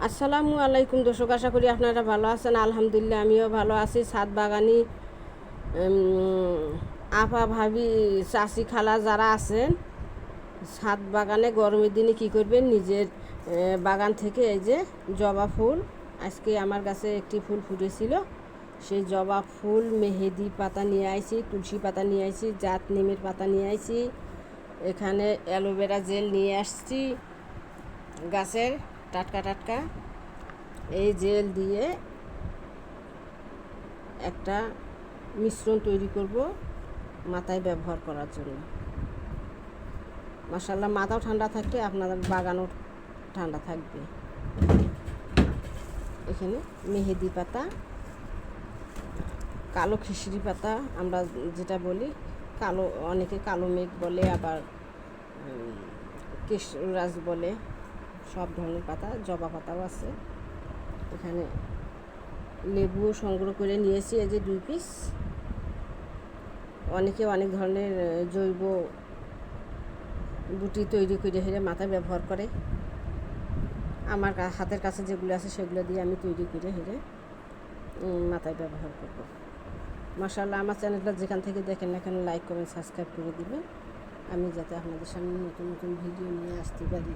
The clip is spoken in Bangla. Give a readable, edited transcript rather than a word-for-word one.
আসসালামু আলাইকুম দর্শক, আশা করি আপনারা ভালো আছেন। আলহামদুলিল্লাহ আমিও ভালো আছি। ছাদ বাগানি আপা ভাবি চাচি খালা যারা আছেন, ছাদ বাগানে গরমের দিনে কি করবেন, নিজের বাগান থেকে এই যে জবা ফুল, আজকে আমার কাছে একটি ফুল ফুটেছিল, সেই জবা ফুল মেহেদি পাতা নিয়ে আইছি, তুলসী পাতা নিয়ে আইছি, জাত নিমের পাতা নিয়ে আইছি, এখানে অ্যালোভেরা জেল নিয়ে আসছি গাছের টাটকা টাটকা। এই জেল দিয়ে একটা মিশ্রণ তৈরি করব মাথায় ব্যবহার করার জন্য। মাশাআল্লাহ, মাথাও ঠান্ডা থাকবে, আপনাদের বাগানও ঠান্ডা থাকবে। এখানে মেহেদি পাতা, কালো খিচড়ি পাতা আমরা যেটা বলি, কালো, অনেকে কালো মেঘ বলে, আবার কেশরাজ বলে, সব ধরনের পাতা, জবা পাতাও আছে। এখানে লেবুও সংগ্রহ করে নিয়েছি, এই যে 2 পিস। অনেকে অনেক ধরনের জৈব বুটি তৈরি করে হেরে মাথায় ব্যবহার করে। আমার হাতের কাছে যেগুলো আছে সেগুলো দিয়ে আমি তৈরি করে হেরে মাথায় ব্যবহার করব। মাশাআল্লাহ, আমার চ্যানেলটা যেখান থেকে দেখেন না কেন লাইক কমেন্ট সাবস্ক্রাইব করে দিবেন, আমি যাতে আপনাদের সামনে নতুন নতুন ভিডিও নিয়ে আসতে পারি।